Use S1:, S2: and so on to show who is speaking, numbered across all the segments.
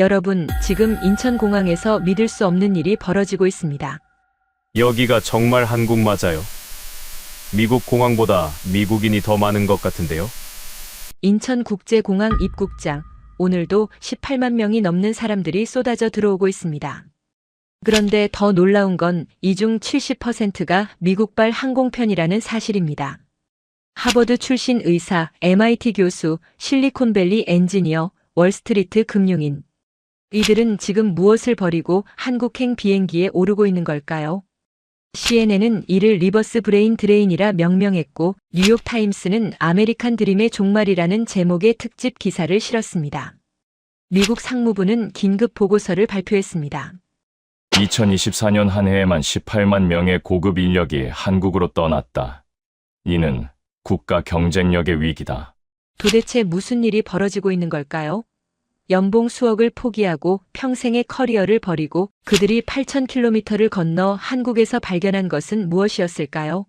S1: 여러분, 지금 인천공항에서 믿을 수 없는 일이 벌어지고 있습니다.
S2: 여기가 정말 한국 맞아요? 미국 공항보다 미국인이 더 많은 것 같은데요?
S1: 인천국제공항 입국장, 오늘도 18만 명이 넘는 사람들이 쏟아져 들어오고 있습니다. 그런데 더 놀라운 건 이 중 70%가 미국발 항공편이라는 사실입니다. 하버드 출신 의사, MIT 교수, 실리콘밸리 엔지니어, 월스트리트 금융인. 이들은 지금 무엇을 버리고 한국행 비행기에 오르고 있는 걸까요? CNN은 이를 리버스 브레인 드레인이라 명명했고, 뉴욕타임스는 아메리칸 드림의 종말이라는 제목의 특집 기사를 실었습니다. 미국 상무부는 긴급 보고서를 발표했습니다.
S3: 2024년 한 해에만 18만 명의 고급 인력이 한국으로 떠났다. 이는 국가 경쟁력의 위기다.
S1: 도대체 무슨 일이 벌어지고 있는 걸까요? 연봉 수억을 포기하고 평생의 커리어를 버리고 그들이 8,000km를 건너 한국에서 발견한 것은 무엇이었을까요?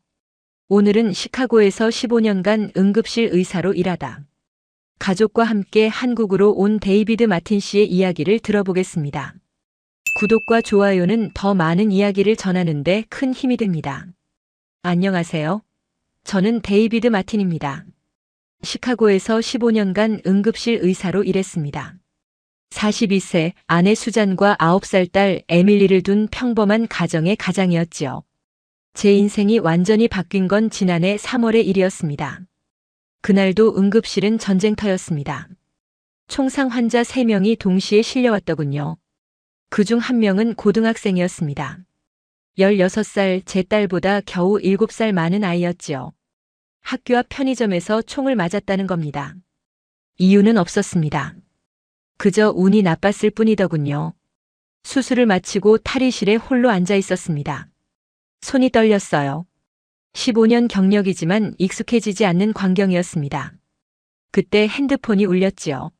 S1: 오늘은 시카고에서 15년간 응급실 의사로 일하다 가족과 함께 한국으로 온 데이비드 마틴 씨의 이야기를 들어보겠습니다. 구독과 좋아요는 더 많은 이야기를 전하는데 큰 힘이 됩니다. 안녕하세요. 저는 데이비드 마틴입니다. 시카고에서 15년간 응급실 의사로 일했습니다. 42세 아내 수잔과 9살 딸 에밀리를 둔 평범한 가정의 가장이었지요. 제 인생이 완전히 바뀐 건 지난해 3월의 일이었습니다. 그날도 응급실은 전쟁터였습니다. 총상 환자 3명이 동시에 실려왔더군요. 그중 1명은 고등학생이었습니다. 16살 제 딸보다 겨우 7살 많은 아이였지요. 학교 앞 편의점에서 총을 맞았다는 겁니다. 이유는 없었습니다. 그저 운이 나빴을 뿐이더군요. 수술을 마치고 탈의실에 홀로 앉아 있었습니다. 손이 떨렸어요. 15년 경력이지만 익숙해지지 않는 광경이었습니다. 그때 핸드폰이 울렸지요.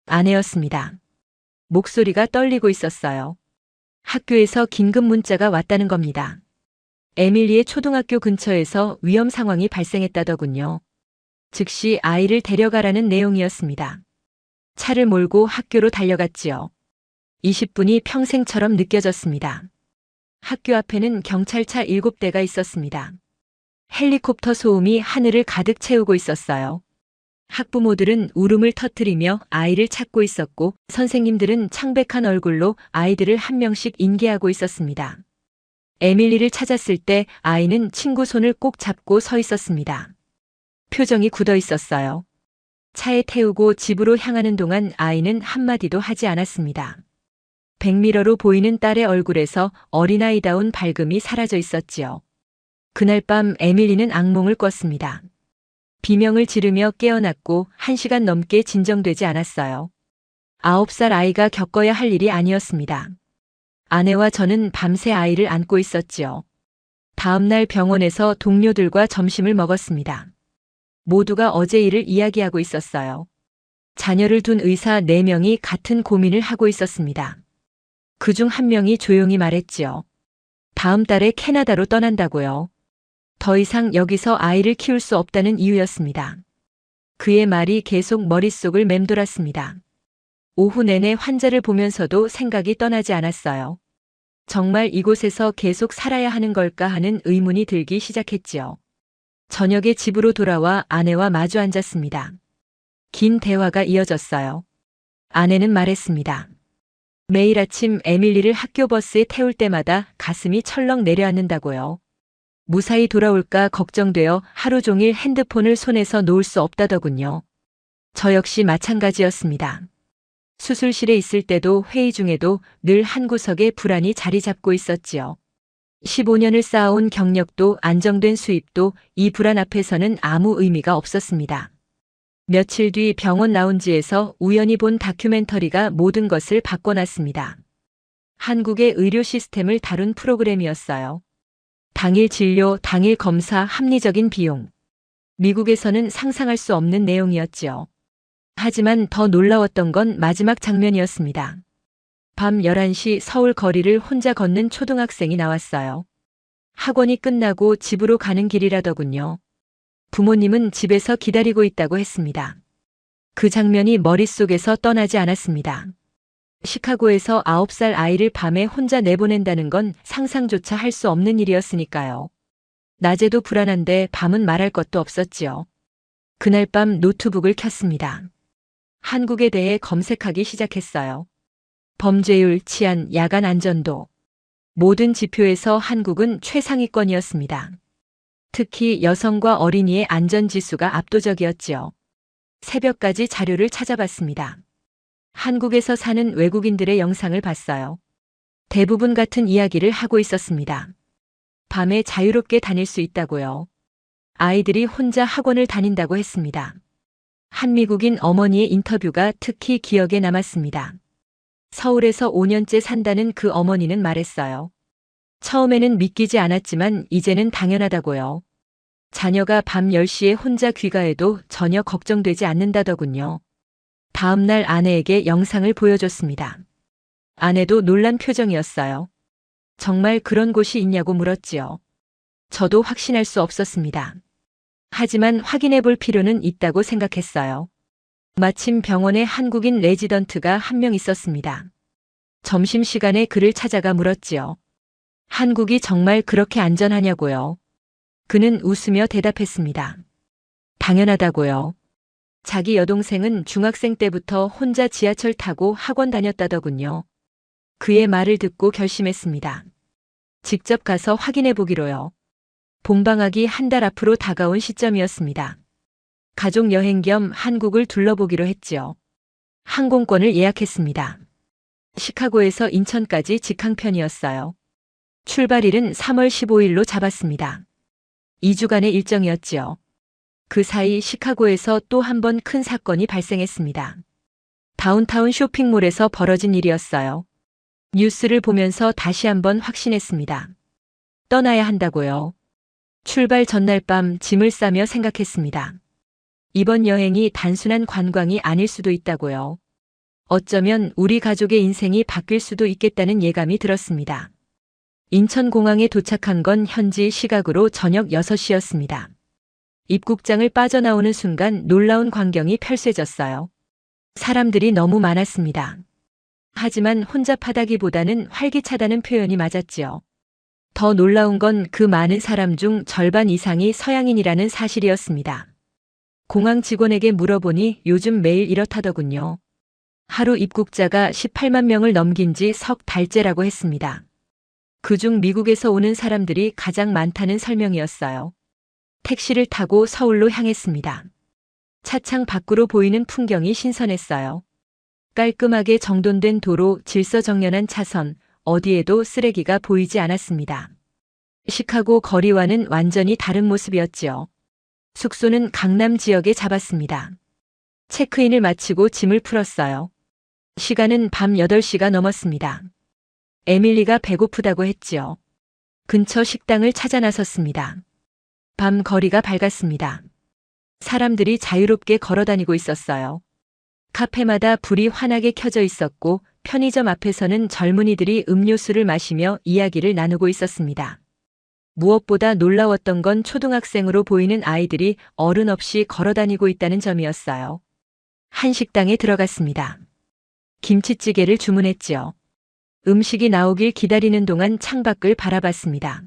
S1: 아내였습니다. 목소리가 떨리고 있었어요. 학교에서 긴급 문자가 왔다는 겁니다. 에밀리의 초등학교 근처에서 위험 상황이 발생했다더군요. 즉시 아이를 데려가라는 내용이었습니다. 차를 몰고 학교로 달려갔지요. 20분이 평생처럼 느껴졌습니다. 학교 앞에는 경찰차 7대가 있었습니다. 헬리콥터 소음이 하늘을 가득 채우고 있었어요. 학부모들은 울음을 터뜨리며 아이를 찾고 있었고, 선생님들은 창백한 얼굴로 아이들을 한 명씩 인계하고 있었습니다. 에밀리를 찾았을 때 아이는 친구 손을 꼭 잡고 서 있었습니다. 표정이 굳어 있었어요. 차에 태우고 집으로 향하는 동안 아이는 한마디도 하지 않았습니다. 백미러로 보이는 딸의 얼굴에서 어린아이다운 밝음이 사라져 있었지요. 그날 밤 에밀리는 악몽을 꿨습니다. 비명을 지르며 깨어났고 1시간 넘게 진정되지 않았어요. 9살 아이가 겪어야 할 일이 아니었습니다. 아내와 저는 밤새 아이를 안고 있었지요. 다음 날 병원에서 동료들과 점심을 먹었습니다. 모두가 어제 일을 이야기하고 있었어요. 자녀를 둔 의사 4명이 같은 고민을 하고 있었습니다. 그중 1명이 조용히 말했지요. 다음 달에 캐나다로 떠난다고요. 더 이상 여기서 아이를 키울 수 없다는 이유였습니다. 그의 말이 계속 머릿속을 맴돌았습니다. 오후 내내 환자를 보면서도 생각이 떠나지 않았어요. 정말 이곳에서 계속 살아야 하는 걸까 하는 의문이 들기 시작했지요. 저녁에 집으로 돌아와 아내와 마주 앉았습니다. 긴 대화가 이어졌어요. 아내는 말했습니다. 매일 아침 에밀리를 학교 버스에 태울 때마다 가슴이 철렁 내려앉는다고요. 무사히 돌아올까 걱정되어 하루 종일 핸드폰을 손에서 놓을 수 없다더군요. 저 역시 마찬가지였습니다. 수술실에 있을 때도 회의 중에도 늘 한 구석에 불안이 자리 잡고 있었지요. 15년을 쌓아온 경력도 안정된 수입도 이 불안 앞에서는 아무 의미가 없었습니다. 며칠 뒤 병원 라운지에서 우연히 본 다큐멘터리가 모든 것을 바꿔놨습니다. 한국의 의료 시스템을 다룬 프로그램이었어요. 당일 진료, 당일 검사, 합리적인 비용. 미국에서는 상상할 수 없는 내용이었지요. 하지만 더 놀라웠던 건 마지막 장면이었습니다. 밤 11시 서울 거리를 혼자 걷는 초등학생이 나왔어요. 학원이 끝나고 집으로 가는 길이라더군요. 부모님은 집에서 기다리고 있다고 했습니다. 그 장면이 머릿속에서 떠나지 않았습니다. 시카고에서 9살 아이를 밤에 혼자 내보낸다는 건 상상조차 할 수 없는 일이었으니까요. 낮에도 불안한데 밤은 말할 것도 없었지요. 그날 밤 노트북을 켰습니다. 한국에 대해 검색하기 시작했어요. 범죄율, 치안, 야간 안전도. 모든 지표에서 한국은 최상위권이었습니다. 특히 여성과 어린이의 안전지수가 압도적이었지요. 새벽까지 자료를 찾아봤습니다. 한국에서 사는 외국인들의 영상을 봤어요. 대부분 같은 이야기를 하고 있었습니다. 밤에 자유롭게 다닐 수 있다고요. 아이들이 혼자 학원을 다닌다고 했습니다. 한 미국인 어머니의 인터뷰가 특히 기억에 남았습니다. 서울에서 5년째 산다는 그 어머니는 말했어요. 처음에는 믿기지 않았지만 이제는 당연하다고요. 자녀가 밤 10시에 혼자 귀가해도 전혀 걱정되지 않는다더군요. 다음 날 아내에게 영상을 보여줬습니다. 아내도 놀란 표정이었어요. 정말 그런 곳이 있냐고 물었지요. 저도 확신할 수 없었습니다. 하지만 확인해 볼 필요는 있다고 생각했어요. 마침 병원에 한국인 레지던트가 한 명 있었습니다. 점심시간에 그를 찾아가 물었지요. 한국이 정말 그렇게 안전하냐고요. 그는 웃으며 대답했습니다. 당연하다고요. 자기 여동생은 중학생 때부터 혼자 지하철 타고 학원 다녔다더군요. 그의 말을 듣고 결심했습니다. 직접 가서 확인해 보기로요. 봄방학이 한 달 앞으로 다가온 시점이었습니다. 가족 여행 겸 한국을 둘러보기로 했지요. 항공권을 예약했습니다. 시카고에서 인천까지 직항편이었어요. 출발일은 3월 15일로 잡았습니다. 2주간의 일정이었지요. 그 사이 시카고에서 또 한 번 큰 사건이 발생했습니다. 다운타운 쇼핑몰에서 벌어진 일이었어요. 뉴스를 보면서 다시 한번 확신했습니다. 떠나야 한다고요. 출발 전날 밤 짐을 싸며 생각했습니다. 이번 여행이 단순한 관광이 아닐 수도 있다고요. 어쩌면 우리 가족의 인생이 바뀔 수도 있겠다는 예감이 들었습니다. 인천공항에 도착한 건 현지 시각으로 저녁 6시였습니다. 입국장을 빠져나오는 순간 놀라운 광경이 펼쳐졌어요. 사람들이 너무 많았습니다. 하지만 혼잡하다기보다는 활기차다는 표현이 맞았지요. 더 놀라운 건 그 많은 사람 중 절반 이상이 서양인이라는 사실이었습니다. 공항 직원에게 물어보니 요즘 매일 이렇다더군요. 하루 입국자가 18만 명을 넘긴 지 석 달째라고 했습니다. 그중 미국에서 오는 사람들이 가장 많다는 설명이었어요. 택시를 타고 서울로 향했습니다. 차창 밖으로 보이는 풍경이 신선했어요. 깔끔하게 정돈된 도로, 질서정연한 차선, 어디에도 쓰레기가 보이지 않았습니다. 시카고 거리와는 완전히 다른 모습이었지요. 숙소는 강남 지역에 잡았습니다. 체크인을 마치고 짐을 풀었어요. 시간은 밤 8시가 넘었습니다. 에밀리가 배고프다고 했지요. 근처 식당을 찾아 나섰습니다. 밤 거리가 밝았습니다. 사람들이 자유롭게 걸어다니고 있었어요. 카페마다 불이 환하게 켜져 있었고 편의점 앞에서는 젊은이들이 음료수를 마시며 이야기를 나누고 있었습니다. 무엇보다 놀라웠던 건 초등학생으로 보이는 아이들이 어른 없이 걸어다니고 있다는 점이었어요. 한 식당에 들어갔습니다. 김치찌개를 주문했지요. 음식이 나오길 기다리는 동안 창밖을 바라봤습니다.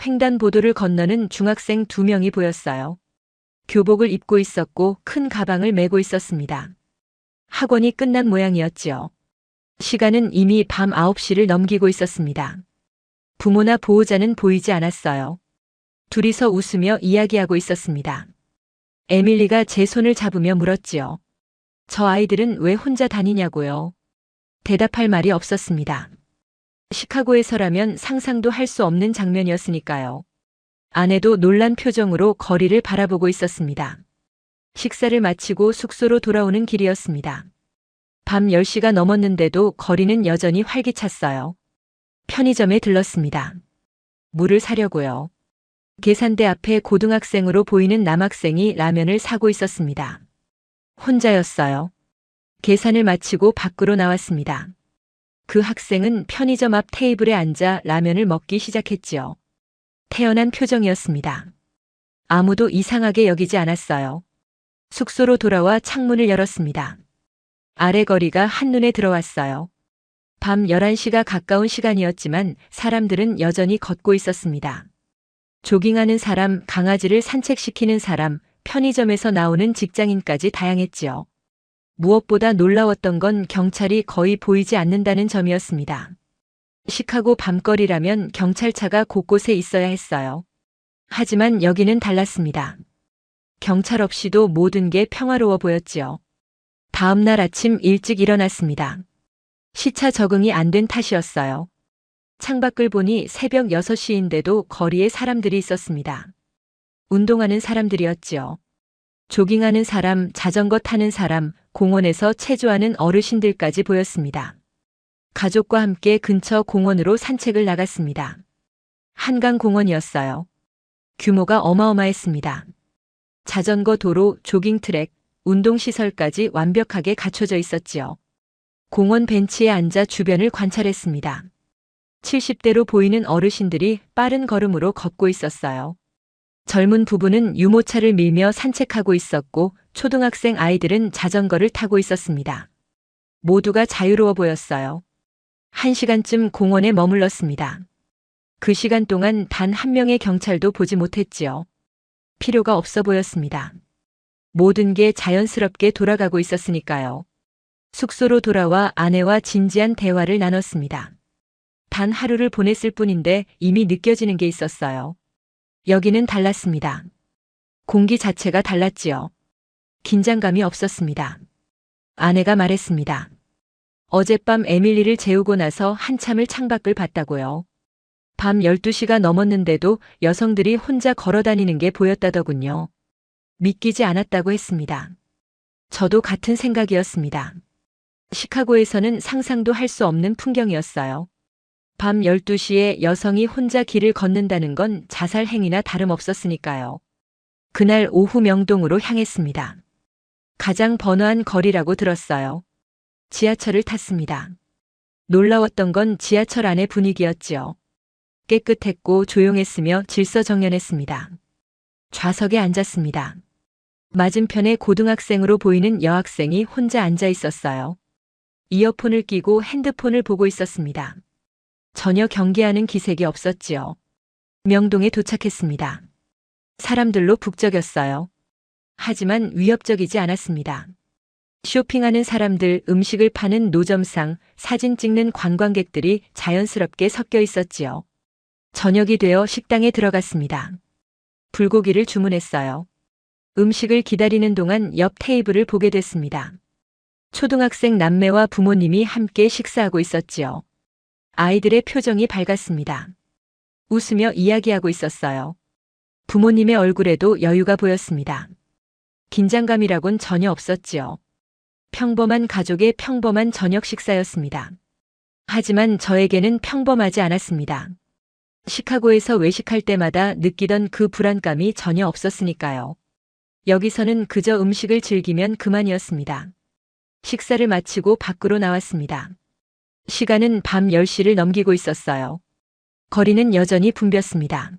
S1: 횡단보도를 건너는 중학생 2명이 보였어요. 교복을 입고 있었고 큰 가방을 메고 있었습니다. 학원이 끝난 모양이었지요. 시간은 이미 밤 9시를 넘기고 있었습니다. 부모나 보호자는 보이지 않았어요. 둘이서 웃으며 이야기하고 있었습니다. 에밀리가 제 손을 잡으며 물었지요. 저 아이들은 왜 혼자 다니냐고요. 대답할 말이 없었습니다. 시카고에서라면 상상도 할 수 없는 장면이었으니까요. 아내도 놀란 표정으로 거리를 바라보고 있었습니다. 식사를 마치고 숙소로 돌아오는 길이었습니다. 밤 10시가 넘었는데도 거리는 여전히 활기찼어요. 편의점에 들렀습니다. 물을 사려고요. 계산대 앞에 고등학생으로 보이는 남학생이 라면을 사고 있었습니다. 혼자였어요. 계산을 마치고 밖으로 나왔습니다. 그 학생은 편의점 앞 테이블에 앉아 라면을 먹기 시작했지요. 태연한 표정이었습니다. 아무도 이상하게 여기지 않았어요. 숙소로 돌아와 창문을 열었습니다. 아래 거리가 한눈에 들어왔어요. 밤 11시가 가까운 시간이었지만 사람들은 여전히 걷고 있었습니다. 조깅하는 사람, 강아지를 산책시키는 사람, 편의점에서 나오는 직장인까지 다양했지요. 무엇보다 놀라웠던 건 경찰이 거의 보이지 않는다는 점이었습니다. 시카고 밤거리라면 경찰차가 곳곳에 있어야 했어요. 하지만 여기는 달랐습니다. 경찰 없이도 모든 게 평화로워 보였지요. 다음 날 아침 일찍 일어났습니다. 시차 적응이 안 된 탓이었어요. 창밖을 보니 새벽 6시인데도 거리에 사람들이 있었습니다. 운동하는 사람들이었지요. 조깅하는 사람, 자전거 타는 사람, 공원에서 체조하는 어르신들까지 보였습니다. 가족과 함께 근처 공원으로 산책을 나갔습니다. 한강공원이었어요. 규모가 어마어마했습니다. 자전거 도로, 조깅 트랙, 운동시설까지 완벽하게 갖춰져 있었지요. 공원 벤치에 앉아 주변을 관찰했습니다. 70대로 보이는 어르신들이 빠른 걸음으로 걷고 있었어요. 젊은 부부는 유모차를 밀며 산책하고 있었고 초등학생 아이들은 자전거를 타고 있었습니다. 모두가 자유로워 보였어요. 1시간쯤 공원에 머물렀습니다. 그 시간 동안 단 한 명의 경찰도 보지 못했지요. 필요가 없어 보였습니다. 모든 게 자연스럽게 돌아가고 있었으니까요. 숙소로 돌아와 아내와 진지한 대화를 나눴습니다. 단 하루를 보냈을 뿐인데 이미 느껴지는 게 있었어요. 여기는 달랐습니다. 공기 자체가 달랐지요. 긴장감이 없었습니다. 아내가 말했습니다. 어젯밤 에밀리를 재우고 나서 한참을 창밖을 봤다고요. 밤 12시가 넘었는데도 여성들이 혼자 걸어다니는 게 보였다더군요. 믿기지 않았다고 했습니다. 저도 같은 생각이었습니다. 시카고에서는 상상도 할 수 없는 풍경이었어요. 밤 12시에 여성이 혼자 길을 걷는다는 건 자살 행위나 다름없었으니까요. 그날 오후 명동으로 향했습니다. 가장 번화한 거리라고 들었어요. 지하철을 탔습니다. 놀라웠던 건 지하철 안의 분위기였지요. 깨끗했고 조용했으며 질서정연했습니다. 좌석에 앉았습니다. 맞은편에 고등학생으로 보이는 여학생이 혼자 앉아 있었어요. 이어폰을 끼고 핸드폰을 보고 있었습니다. 전혀 경계하는 기색이 없었지요. 명동에 도착했습니다. 사람들로 북적였어요. 하지만 위협적이지 않았습니다. 쇼핑하는 사람들, 음식을 파는 노점상, 사진 찍는 관광객들이 자연스럽게 섞여 있었지요. 저녁이 되어 식당에 들어갔습니다. 불고기를 주문했어요. 음식을 기다리는 동안 옆 테이블을 보게 됐습니다. 초등학생 남매와 부모님이 함께 식사하고 있었지요. 아이들의 표정이 밝았습니다. 웃으며 이야기하고 있었어요. 부모님의 얼굴에도 여유가 보였습니다. 긴장감이라곤 전혀 없었지요. 평범한 가족의 평범한 저녁 식사였습니다. 하지만 저에게는 평범하지 않았습니다. 시카고에서 외식할 때마다 느끼던 그 불안감이 전혀 없었으니까요. 여기서는 그저 음식을 즐기면 그만이었습니다. 식사를 마치고 밖으로 나왔습니다. 시간은 밤 10시를 넘기고 있었어요. 거리는 여전히 붐볐습니다.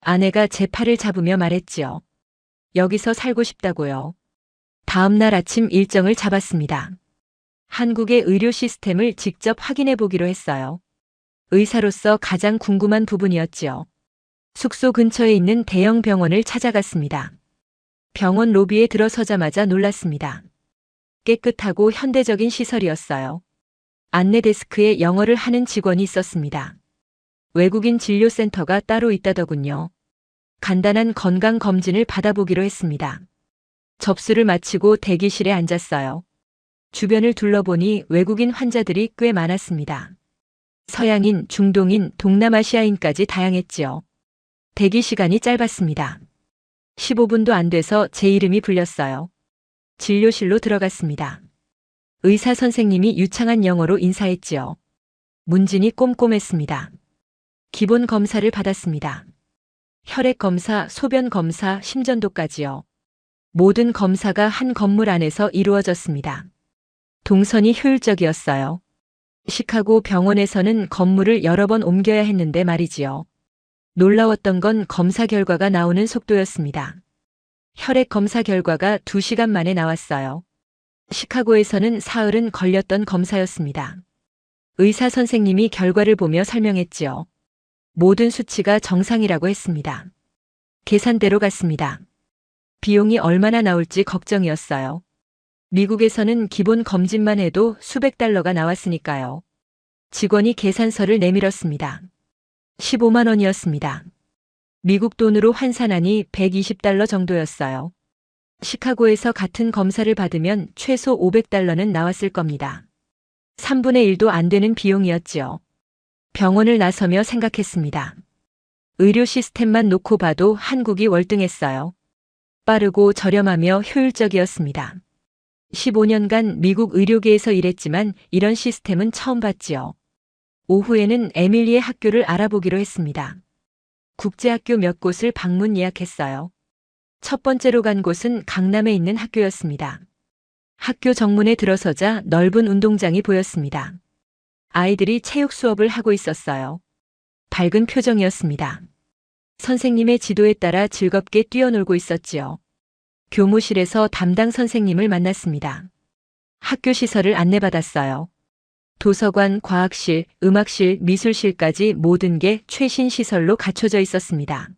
S1: 아내가 제 팔을 잡으며 말했지요. 여기서 살고 싶다고요. 다음 날 아침 일정을 잡았습니다. 한국의 의료 시스템을 직접 확인해 보기로 했어요. 의사로서 가장 궁금한 부분이었지요. 숙소 근처에 있는 대형 병원을 찾아갔습니다. 병원 로비에 들어서자마자 놀랐습니다. 깨끗하고 현대적인 시설이었어요. 안내 데스크에 영어를 하는 직원이 있었습니다. 외국인 진료센터가 따로 있다더군요. 간단한 건강 검진을 받아보기로 했습니다. 접수를 마치고 대기실에 앉았어요. 주변을 둘러보니 외국인 환자들이 꽤 많았습니다. 서양인, 중동인, 동남아시아인까지 다양했지요. 대기 시간이 짧았습니다. 15분도 안 돼서 제 이름이 불렸어요. 진료실로 들어갔습니다. 의사 선생님이 유창한 영어로 인사했지요. 문진이 꼼꼼했습니다. 기본 검사를 받았습니다. 혈액 검사, 소변 검사, 심전도까지요. 모든 검사가 한 건물 안에서 이루어졌습니다. 동선이 효율적이었어요. 시카고 병원에서는 건물을 여러 번 옮겨야 했는데 말이지요. 놀라웠던 건 검사 결과가 나오는 속도였습니다. 혈액 검사 결과가 2시간 만에 나왔어요. 시카고에서는 사흘은 걸렸던 검사였습니다. 의사 선생님이 결과를 보며 설명했지요. 모든 수치가 정상이라고 했습니다. 계산대로 갔습니다. 비용이 얼마나 나올지 걱정이었어요. 미국에서는 기본 검진만 해도 수백 달러가 나왔으니까요. 직원이 계산서를 내밀었습니다. 15만 원이었습니다. 미국 돈으로 환산하니 120달러 정도였어요. 시카고에서 같은 검사를 받으면 최소 500달러는 나왔을 겁니다. 3분의 1도 안 되는 비용이었지요. 병원을 나서며 생각했습니다. 의료 시스템만 놓고 봐도 한국이 월등했어요. 빠르고 저렴하며 효율적이었습니다. 15년간 미국 의료계에서 일했지만 이런 시스템은 처음 봤지요. 오후에는 에밀리의 학교를 알아보기로 했습니다. 국제학교 몇 곳을 방문 예약했어요. 첫 번째로 간 곳은 강남에 있는 학교였습니다. 학교 정문에 들어서자 넓은 운동장이 보였습니다. 아이들이 체육 수업을 하고 있었어요. 밝은 표정이었습니다. 선생님의 지도에 따라 즐겁게 뛰어놀고 있었지요. 교무실에서 담당 선생님을 만났습니다. 학교 시설을 안내받았어요. 도서관, 과학실, 음악실, 미술실까지 모든 게 최신 시설로 갖춰져 있었습니다.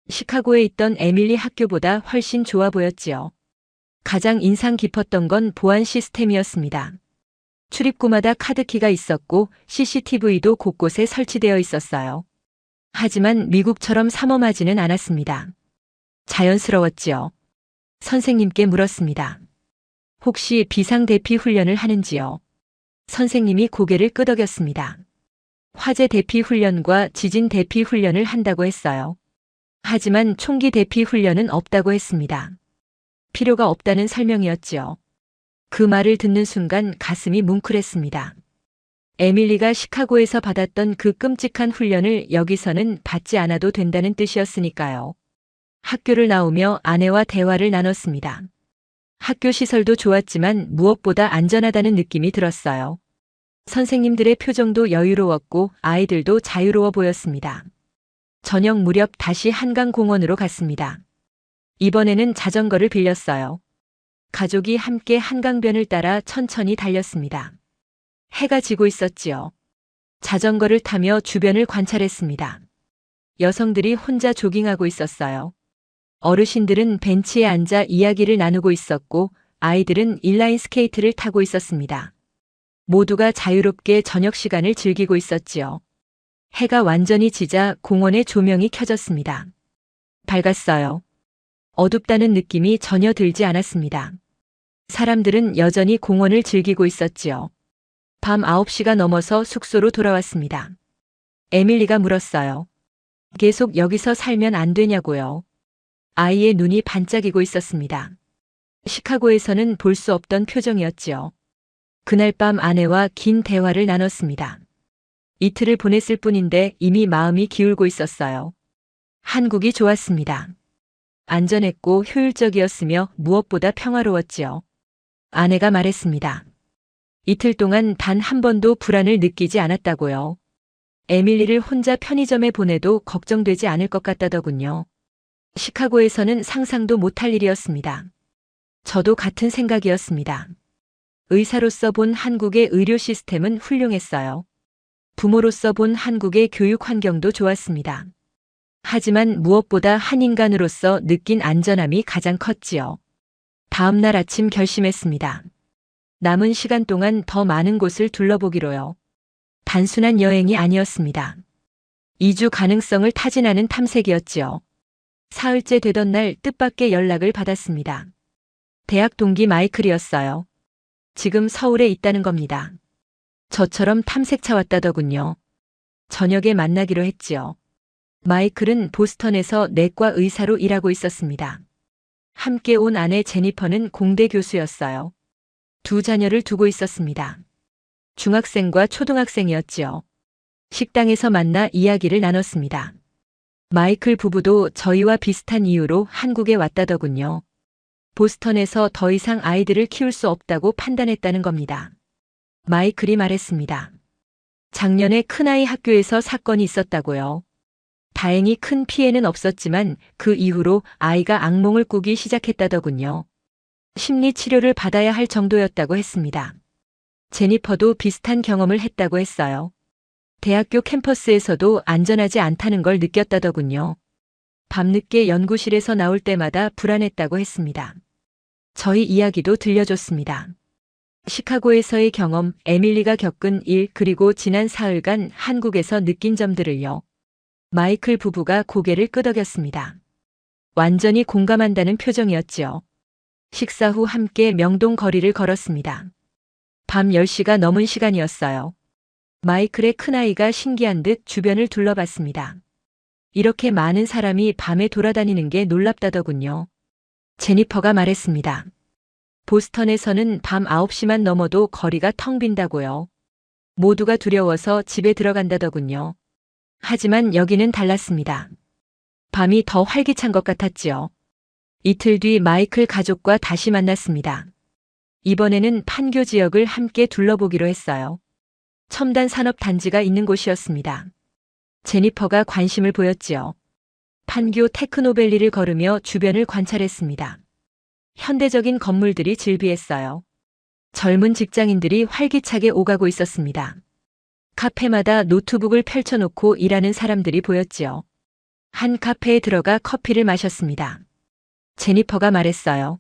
S1: 시카고에 있던 에밀리 학교보다 훨씬 좋아 보였지요. 가장 인상 깊었던 건 보안 시스템이었습니다. 출입구마다 카드키가 있었고 CCTV도 곳곳에 설치되어 있었어요. 하지만 미국처럼 삼엄하지는 않았습니다. 자연스러웠지요. 선생님께 물었습니다. 혹시 비상대피 훈련을 하는지요? 선생님이 고개를 끄덕였습니다. 화재 대피 훈련과 지진 대피 훈련을 한다고 했어요. 하지만 총기 대피 훈련은 없다고 했습니다. 필요가 없다는 설명이었지요. 그 말을 듣는 순간 가슴이 뭉클했습니다. 에밀리가 시카고에서 받았던 그 끔찍한 훈련을 여기서는 받지 않아도 된다는 뜻이었으니까요. 학교를 나오며 아내와 대화를 나눴습니다. 학교 시설도 좋았지만 무엇보다 안전하다는 느낌이 들었어요. 선생님들의 표정도 여유로웠고 아이들도 자유로워 보였습니다. 저녁 무렵 다시 한강공원으로 갔습니다. 이번에는 자전거를 빌렸어요. 가족이 함께 한강변을 따라 천천히 달렸습니다. 해가 지고 있었지요. 자전거를 타며 주변을 관찰했습니다. 여성들이 혼자 조깅하고 있었어요. 어르신들은 벤치에 앉아 이야기를 나누고 있었고 아이들은 인라인 스케이트를 타고 있었습니다. 모두가 자유롭게 저녁 시간을 즐기고 있었지요. 해가 완전히 지자 공원의 조명이 켜졌습니다. 밝았어요. 어둡다는 느낌이 전혀 들지 않았습니다. 사람들은 여전히 공원을 즐기고 있었지요. 밤 9시가 넘어서 숙소로 돌아왔습니다. 에밀리가 물었어요. 계속 여기서 살면 안 되냐고요. 아이의 눈이 반짝이고 있었습니다. 시카고에서는 볼 수 없던 표정이었지요. 그날 밤 아내와 긴 대화를 나눴습니다. 이틀을 보냈을 뿐인데 이미 마음이 기울고 있었어요. 한국이 좋았습니다. 안전했고 효율적이었으며 무엇보다 평화로웠지요. 아내가 말했습니다. 이틀 동안 단 한 번도 불안을 느끼지 않았다고요. 에밀리를 혼자 편의점에 보내도 걱정되지 않을 것 같다더군요. 시카고에서는 상상도 못할 일이었습니다. 저도 같은 생각이었습니다. 의사로서 본 한국의 의료 시스템은 훌륭했어요. 부모로서 본 한국의 교육 환경도 좋았습니다. 하지만 무엇보다 한 인간으로서 느낀 안전함이 가장 컸지요. 다음 날 아침 결심했습니다. 남은 시간 동안 더 많은 곳을 둘러보기로요. 단순한 여행이 아니었습니다. 이주 가능성을 타진하는 탐색이었지요. 사흘째 되던 날 뜻밖의 연락을 받았습니다. 대학 동기 마이클이었어요. 지금 서울에 있다는 겁니다. 저처럼 탐색차 왔다더군요. 저녁에 만나기로 했지요. 마이클은 보스턴에서 내과 의사로 일하고 있었습니다. 함께 온 아내 제니퍼는 공대 교수였어요. 두 자녀를 두고 있었습니다. 중학생과 초등학생이었지요. 식당에서 만나 이야기를 나눴습니다. 마이클 부부도 저희와 비슷한 이유로 한국에 왔다더군요. 보스턴에서 더 이상 아이들을 키울 수 없다고 판단했다는 겁니다. 마이클이 말했습니다. 작년에 큰아이 학교에서 사건이 있었다고요. 다행히 큰 피해는 없었지만 그 이후로 아이가 악몽을 꾸기 시작했다더군요. 심리 치료를 받아야 할 정도였다고 했습니다. 제니퍼도 비슷한 경험을 했다고 했어요. 대학교 캠퍼스에서도 안전하지 않다는 걸 느꼈다더군요. 밤늦게 연구실에서 나올 때마다 불안했다고 했습니다. 저희 이야기도 들려줬습니다. 시카고에서의 경험, 에밀리가 겪은 일, 그리고 지난 사흘간 한국에서 느낀 점들을요. 마이클 부부가 고개를 끄덕였습니다. 완전히 공감한다는 표정이었지요. 식사 후 함께 명동 거리를 걸었습니다. 밤 10시가 넘은 시간이었어요. 마이클의 큰아이가 신기한 듯 주변을 둘러봤습니다. 이렇게 많은 사람이 밤에 돌아다니는 게 놀랍다더군요. 제니퍼가 말했습니다. 보스턴에서는 밤 9시만 넘어도 거리가 텅 빈다고요. 모두가 두려워서 집에 들어간다더군요. 하지만 여기는 달랐습니다. 밤이 더 활기찬 것 같았지요. 이틀 뒤 마이클 가족과 다시 만났습니다. 이번에는 판교 지역을 함께 둘러보기로 했어요. 첨단 산업 단지가 있는 곳이었습니다. 제니퍼가 관심을 보였지요. 판교 테크노밸리를 걸으며 주변을 관찰했습니다. 현대적인 건물들이 즐비했어요. 젊은 직장인들이 활기차게 오가고 있었습니다. 카페마다 노트북을 펼쳐놓고 일하는 사람들이 보였지요. 한 카페에 들어가 커피를 마셨습니다. 제니퍼가 말했어요.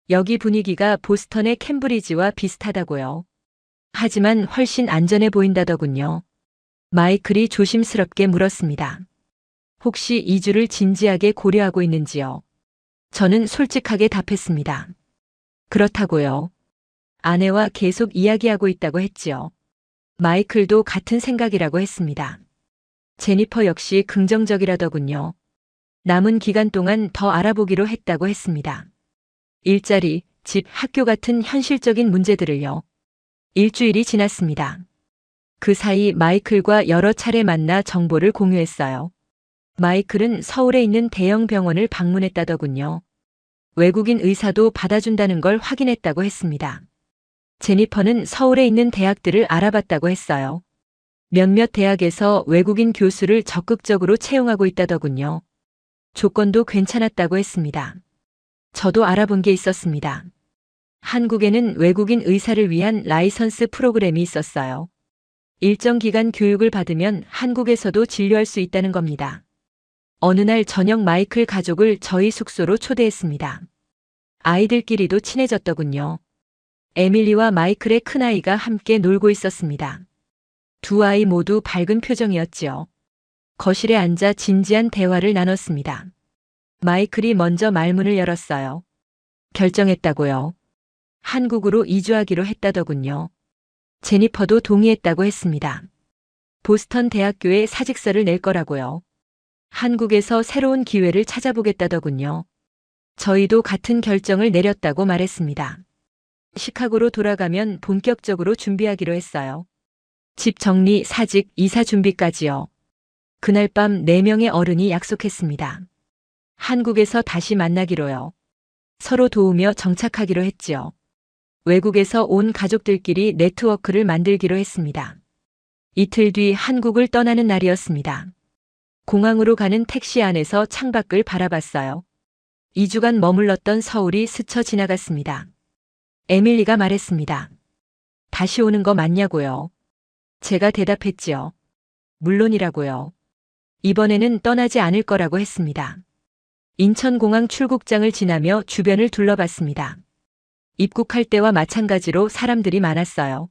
S1: 여기 분위기가 보스턴의 캠브리지와 비슷하다고요. 하지만 훨씬 안전해 보인다더군요. 마이클이 조심스럽게 물었습니다. 혹시 이주를 진지하게 고려하고 있는지요? 저는 솔직하게 답했습니다. 그렇다고요. 아내와 계속 이야기하고 있다고 했지요. 마이클도 같은 생각이라고 했습니다. 제니퍼 역시 긍정적이라더군요. 남은 기간 동안 더 알아보기로 했다고 했습니다. 일자리, 집, 학교 같은 현실적인 문제들을요. 일주일이 지났습니다. 그 사이 마이클과 여러 차례 만나 정보를 공유했어요. 마이클은 서울에 있는 대형 병원을 방문했다더군요. 외국인 의사도 받아준다는 걸 확인했다고 했습니다. 제니퍼는 서울에 있는 대학들을 알아봤다고 했어요. 몇몇 대학에서 외국인 교수를 적극적으로 채용하고 있다더군요. 조건도 괜찮았다고 했습니다. 저도 알아본 게 있었습니다. 한국에는 외국인 의사를 위한 라이선스 프로그램이 있었어요. 일정 기간 교육을 받으면 한국에서도 진료할 수 있다는 겁니다. 어느 날 저녁 마이클 가족을 저희 숙소로 초대했습니다. 아이들끼리도 친해졌더군요. 에밀리와 마이클의 큰아이가 함께 놀고 있었습니다. 두 아이 모두 밝은 표정이었지요. 거실에 앉아 진지한 대화를 나눴습니다. 마이클이 먼저 말문을 열었어요. 결정했다고요. 한국으로 이주하기로 했다더군요. 제니퍼도 동의했다고 했습니다. 보스턴 대학교에 사직서를 낼 거라고요. 한국에서 새로운 기회를 찾아보겠다더군요. 저희도 같은 결정을 내렸다고 말했습니다. 시카고로 돌아가면 본격적으로 준비하기로 했어요. 집 정리, 사직, 이사 준비까지요. 그날 밤 4명의 어른이 약속했습니다. 한국에서 다시 만나기로요. 서로 도우며 정착하기로 했지요. 외국에서 온 가족들끼리 네트워크를 만들기로 했습니다. 이틀 뒤 한국을 떠나는 날이었습니다. 공항으로 가는 택시 안에서 창밖을 바라봤어요. 2주간 머물렀던 서울이 스쳐 지나갔습니다. 에밀리가 말했습니다. 다시 오는 거 맞냐고요? 제가 대답했지요. 물론이라고요. 이번에는 떠나지 않을 거라고 했습니다. 인천공항 출국장을 지나며 주변을 둘러봤습니다. 입국할 때와 마찬가지로 사람들이 많았어요.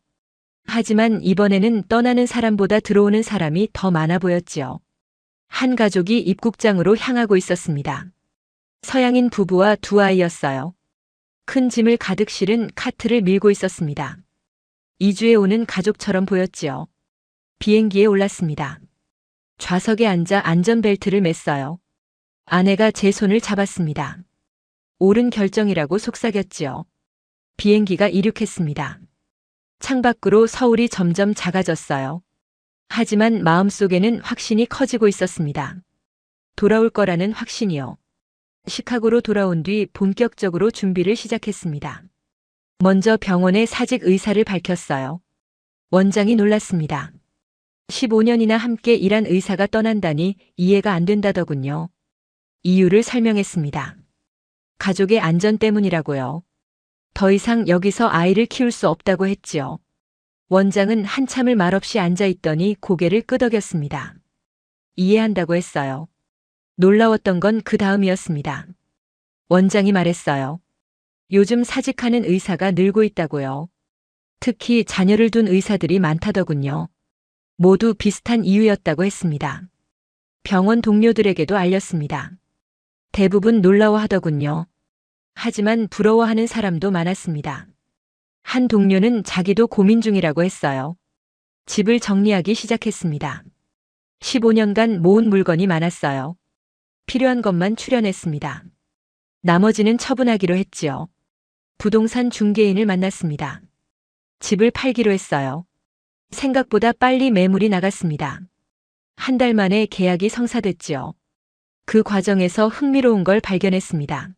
S1: 하지만 이번에는 떠나는 사람보다 들어오는 사람이 더 많아 보였지요. 한 가족이 입국장으로 향하고 있었습니다. 서양인 부부와 두 아이였어요. 큰 짐을 가득 실은 카트를 밀고 있었습니다. 이주에 오는 가족처럼 보였지요. 비행기에 올랐습니다. 좌석에 앉아 안전벨트를 맸어요. 아내가 제 손을 잡았습니다. 옳은 결정이라고 속삭였지요. 비행기가 이륙했습니다. 창밖으로 서울이 점점 작아졌어요. 하지만 마음속에는 확신이 커지고 있었습니다. 돌아올 거라는 확신이요. 시카고로 돌아온 뒤 본격적으로 준비를 시작했습니다. 먼저 병원의 사직 의사를 밝혔어요. 원장이 놀랐습니다. 15년이나 함께 일한 의사가 떠난다니 이해가 안 된다더군요. 이유를 설명했습니다. 가족의 안전 때문이라고요. 더 이상 여기서 아이를 키울 수 없다고 했지요. 원장은 한참을 말없이 앉아 있더니 고개를 끄덕였습니다. 이해한다고 했어요. 놀라웠던 건 그 다음이었습니다. 원장이 말했어요. 요즘 사직하는 의사가 늘고 있다고요. 특히 자녀를 둔 의사들이 많다더군요. 모두 비슷한 이유였다고 했습니다. 병원 동료들에게도 알렸습니다. 대부분 놀라워하더군요. 하지만 부러워하는 사람도 많았습니다. 한 동료는 자기도 고민 중이라고 했어요. 집을 정리하기 시작했습니다. 15년간 모은 물건이 많았어요. 필요한 것만 출연했습니다. 나머지는 처분하기로 했지요. 부동산 중개인을 만났습니다. 집을 팔기로 했어요. 생각보다 빨리 매물이 나갔습니다. 한 달 만에 계약이 성사됐지요. 그 과정에서 흥미로운 걸 발견했습니다.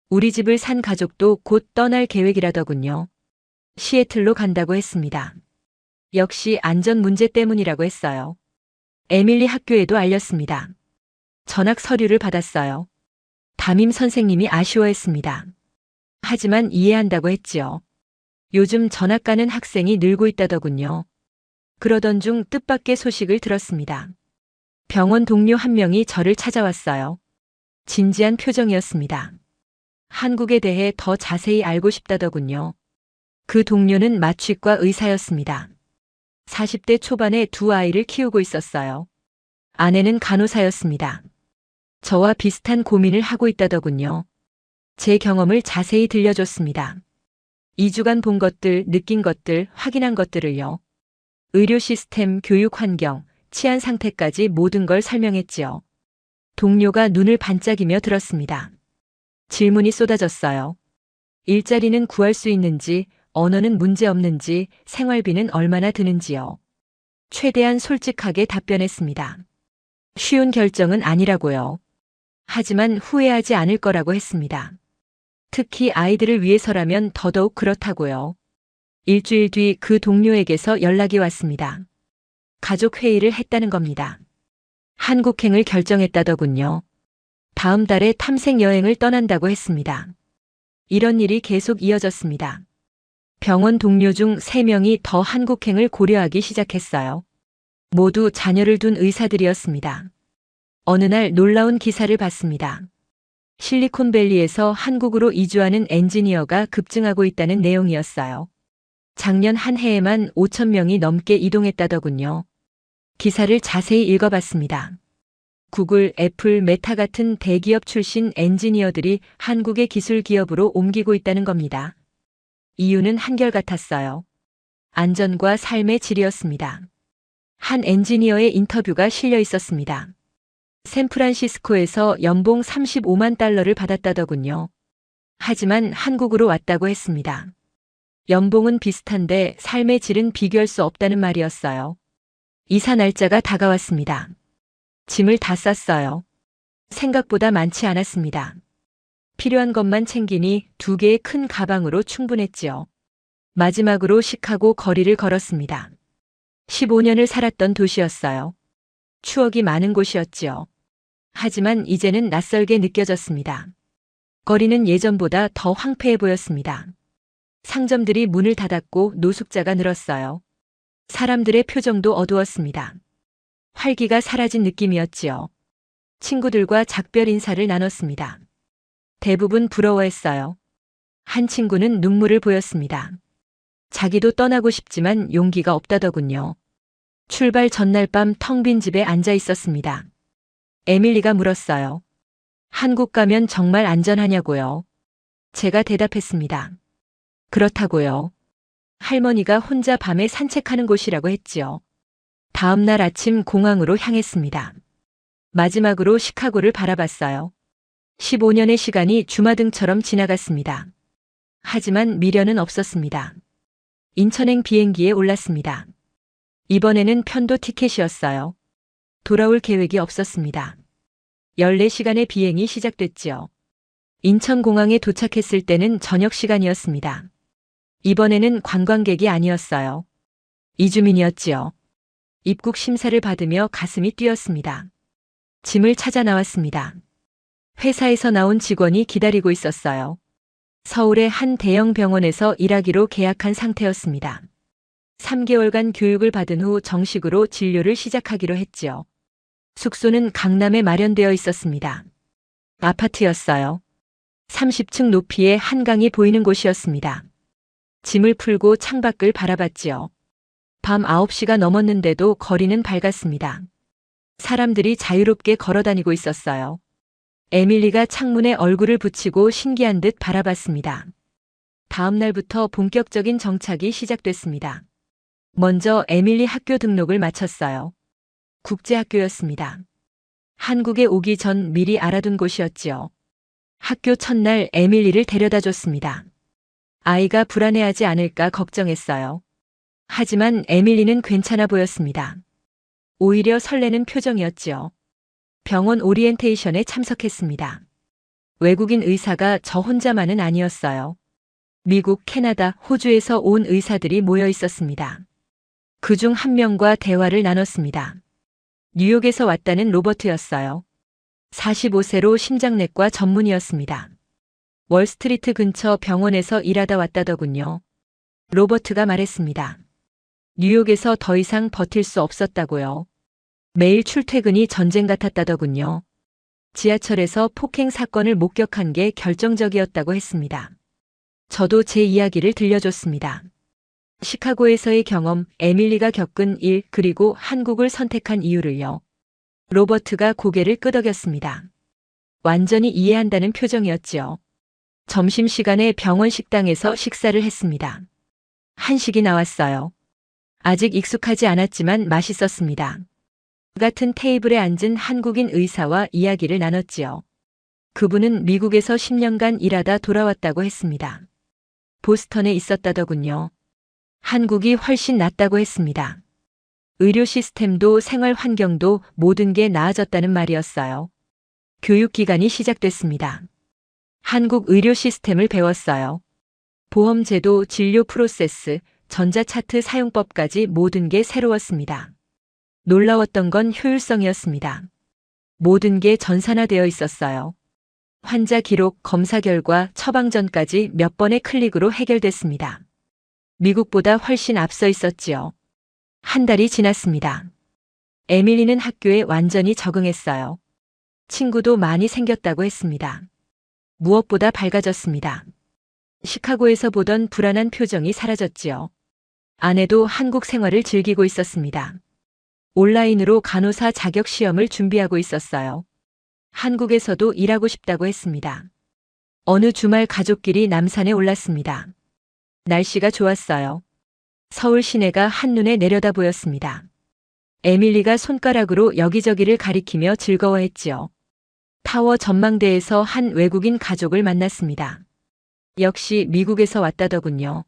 S1: 우리 집을 산 가족도 곧 떠날 계획이라더군요. 시애틀로 간다고 했습니다. 역시 안전 문제 때문이라고 했어요. 에밀리 학교에도 알렸습니다. 전학 서류를 받았어요. 담임 선생님이 아쉬워했습니다. 하지만 이해한다고 했지요. 요즘 전학 가는 학생이 늘고 있다더군요. 그러던 중 뜻밖의 소식을 들었습니다. 병원 동료 한 명이 저를 찾아왔어요. 진지한 표정이었습니다. 한국에 대해 더 자세히 알고 싶다더군요. 그 동료는 마취과 의사였습니다. 40대 초반에 두 아이를 키우고 있었어요. 아내는 간호사였습니다. 저와 비슷한 고민을 하고 있다더군요. 제 경험을 자세히 들려줬습니다. 2주간 본 것들, 느낀 것들, 확인한 것들을요. 의료 시스템, 교육 환경, 치안 상태까지 모든 걸 설명했지요. 동료가 눈을 반짝이며 들었습니다. 질문이 쏟아졌어요. 일자리는 구할 수 있는지, 언어는 문제 없는지, 생활비는 얼마나 드는지요. 최대한 솔직하게 답변했습니다. 쉬운 결정은 아니라고요. 하지만 후회하지 않을 거라고 했습니다. 특히 아이들을 위해서라면 더더욱 그렇다고요. 일주일 뒤 그 동료에게서 연락이 왔습니다. 가족 회의를 했다는 겁니다. 한국행을 결정했다더군요. 다음 달에 탐색 여행을 떠난다고 했습니다. 이런 일이 계속 이어졌습니다. 병원 동료 중 3명이 더 한국행을 고려하기 시작했어요. 모두 자녀를 둔 의사들이었습니다. 어느 날 놀라운 기사를 봤습니다. 실리콘밸리에서 한국으로 이주하는 엔지니어가 급증하고 있다는 내용이었어요. 작년 한 해에만 5천 명이 넘게 이동했다더군요. 기사를 자세히 읽어봤습니다. 구글, 애플, 메타 같은 대기업 출신 엔지니어들이 한국의 기술 기업으로 옮기고 있다는 겁니다. 이유는 한결같았어요. 안전과 삶의 질이었습니다. 한 엔지니어의 인터뷰가 실려 있었습니다. 샌프란시스코에서 연봉 35만 달러를 받았다더군요. 하지만 한국으로 왔다고 했습니다. 연봉은 비슷한데 삶의 질은 비교할 수 없다는 말이었어요. 이사 날짜가 다가왔습니다. 짐을 다 쌌어요. 생각보다 많지 않았습니다. 필요한 것만 챙기니 2개의 큰 가방으로 충분했지요. 마지막으로 시카고 거리를 걸었습니다. 15년을 살았던 도시였어요. 추억이 많은 곳이었지요. 하지만 이제는 낯설게 느껴졌습니다. 거리는 예전보다 더 황폐해 보였습니다. 상점들이 문을 닫았고 노숙자가 늘었어요. 사람들의 표정도 어두웠습니다. 활기가 사라진 느낌이었지요. 친구들과 작별 인사를 나눴습니다. 대부분 부러워했어요. 한 친구는 눈물을 보였습니다. 자기도 떠나고 싶지만 용기가 없다더군요. 출발 전날 밤 텅 빈 집에 앉아 있었습니다. 에밀리가 물었어요. 한국 가면 정말 안전하냐고요. 제가 대답했습니다. 그렇다고요. 할머니가 혼자 밤에 산책하는 곳이라고 했지요. 다음 날 아침 공항으로 향했습니다. 마지막으로 시카고를 바라봤어요. 15년의 시간이 주마등처럼 지나갔습니다. 하지만 미련은 없었습니다. 인천행 비행기에 올랐습니다. 이번에는 편도 티켓이었어요. 돌아올 계획이 없었습니다. 14시간의 비행이 시작됐지요. 인천공항에 도착했을 때는 저녁 시간이었습니다. 이번에는 관광객이 아니었어요. 이주민이었지요. 입국 심사를 받으며 가슴이 뛰었습니다. 짐을 찾아 나왔습니다. 회사에서 나온 직원이 기다리고 있었어요. 서울의 한 대형 병원에서 일하기로 계약한 상태였습니다. 3개월간 교육을 받은 후 정식으로 진료를 시작하기로 했지요. 숙소는 강남에 마련되어 있었습니다. 아파트였어요. 30층 높이의 한강이 보이는 곳이었습니다. 짐을 풀고 창밖을 바라봤지요. 밤 9시가 넘었는데도 거리는 밝았습니다. 사람들이 자유롭게 걸어다니고 있었어요. 에밀리가 창문에 얼굴을 붙이고 신기한 듯 바라봤습니다. 다음 날부터 본격적인 정착이 시작됐습니다. 먼저 에밀리 학교 등록을 마쳤어요. 국제학교였습니다. 한국에 오기 전 미리 알아둔 곳이었지요. 학교 첫날 에밀리를 데려다 줬습니다. 아이가 불안해하지 않을까 걱정했어요. 하지만 에밀리는 괜찮아 보였습니다. 오히려 설레는 표정이었지요. 병원 오리엔테이션에 참석했습니다. 외국인 의사가 저 혼자만은 아니었어요. 미국, 캐나다, 호주에서 온 의사들이 모여 있었습니다. 그중 한 명과 대화를 나눴습니다. 뉴욕에서 왔다는 로버트였어요. 45세로 심장내과 전문의였습니다. 월스트리트 근처 병원에서 일하다 왔다더군요. 로버트가 말했습니다. 뉴욕에서 더 이상 버틸 수 없었다고요. 매일 출퇴근이 전쟁 같았다더군요. 지하철에서 폭행 사건을 목격한 게 결정적이었다고 했습니다. 저도 제 이야기를 들려줬습니다. 시카고에서의 경험, 에밀리가 겪은 일, 그리고 한국을 선택한 이유를요. 로버트가 고개를 끄덕였습니다. 완전히 이해한다는 표정이었지요. 점심시간에 병원 식당에서 식사를 했습니다. 한식이 나왔어요. 아직 익숙하지 않았지만 맛있었습니다. 같은 테이블에 앉은 한국인 의사와 이야기를 나눴지요. 그분은 미국에서 10년간 일하다 돌아왔다고 했습니다. 보스턴에 있었다더군요. 한국이 훨씬 낫다고 했습니다. 의료 시스템도 생활 환경도 모든 게 나아졌다는 말이었어요. 교육기간이 시작됐습니다. 한국 의료 시스템을 배웠어요. 보험제도, 진료 프로세스, 전자차트 사용법까지 모든 게 새로웠습니다. 놀라웠던 건 효율성이었습니다. 모든 게 전산화되어 있었어요. 환자 기록, 검사 결과, 처방 전까지 몇 번의 클릭으로 해결됐습니다. 미국보다 훨씬 앞서 있었지요. 한 달이 지났습니다. 에밀리는 학교에 완전히 적응했어요. 친구도 많이 생겼다고 했습니다. 무엇보다 밝아졌습니다. 시카고에서 보던 불안한 표정이 사라졌지요. 아내도 한국 생활을 즐기고 있었습니다. 온라인으로 간호사 자격 시험을 준비하고 있었어요. 한국에서도 일하고 싶다고 했습니다. 어느 주말 가족끼리 남산에 올랐습니다. 날씨가 좋았어요. 서울 시내가 한눈에 내려다 보였습니다. 에밀리가 손가락으로 여기저기를 가리키며 즐거워했지요. 타워 전망대에서 한 외국인 가족을 만났습니다. 역시 미국에서 왔다더군요.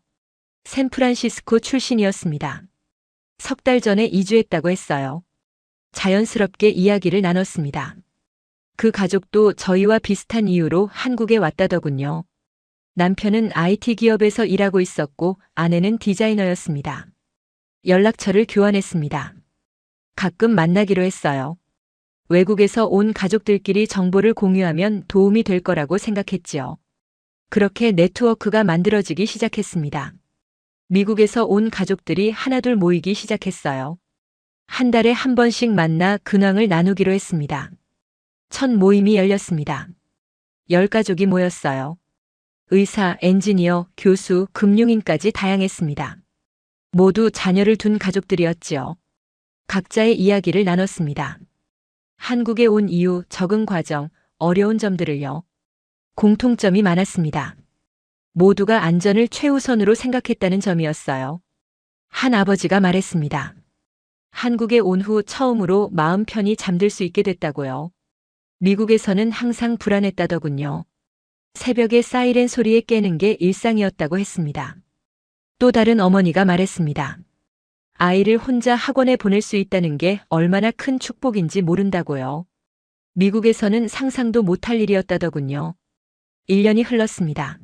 S1: 샌프란시스코 출신이었습니다. 석 달 전에 이주했다고 했어요. 자연스럽게 이야기를 나눴습니다. 그 가족도 저희와 비슷한 이유로 한국에 왔다더군요. 남편은 IT 기업에서 일하고 있었고 아내는 디자이너였습니다. 연락처를 교환했습니다. 가끔 만나기로 했어요. 외국에서 온 가족들끼리 정보를 공유하면 도움이 될 거라고 생각했지요. 그렇게 네트워크가 만들어지기 시작했습니다. 미국에서 온 가족들이 하나둘 모이기 시작했어요. 한 달에 한 번씩 만나 근황을 나누기로 했습니다. 첫 모임이 열렸습니다. 10가족이 모였어요. 의사, 엔지니어, 교수, 금융인까지 다양했습니다. 모두 자녀를 둔 가족들이었지요. 각자의 이야기를 나눴습니다. 한국에 온 이유, 적응 과정, 어려운 점들을요. 공통점이 많았습니다. 모두가 안전을 최우선으로 생각했다는 점이었어요. 한 아버지가 말했습니다. 한국에 온 후 처음으로 마음 편히 잠들 수 있게 됐다고요. 미국에서는 항상 불안했다더군요. 새벽에 사이렌 소리에 깨는 게 일상이었다고 했습니다. 또 다른 어머니가 말했습니다. 아이를 혼자 학원에 보낼 수 있다는 게 얼마나 큰 축복인지 모른다고요. 미국에서는 상상도 못할 일이었다더군요. 1년이 흘렀습니다.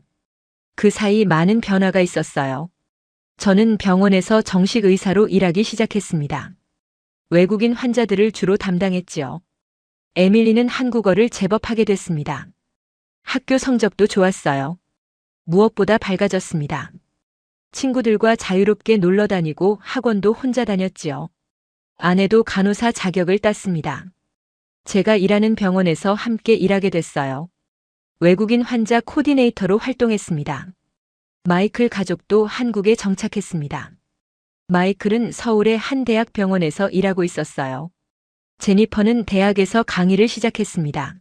S1: 그 사이 많은 변화가 있었어요. 저는 병원에서 정식 의사로 일하기 시작했습니다. 외국인 환자들을 주로 담당했지요. 에밀리는 한국어를 제법 하게 됐습니다. 학교 성적도 좋았어요. 무엇보다 밝아졌습니다. 친구들과 자유롭게 놀러 다니고 학원도 혼자 다녔지요. 아내도 간호사 자격을 땄습니다. 제가 일하는 병원에서 함께 일하게 됐어요. 외국인 환자 코디네이터로 활동했습니다. 마이클 가족도 한국에 정착했습니다. 마이클은 서울의 한 대학 병원에서 일하고 있었어요. 제니퍼는 대학에서 강의를 시작했습니다.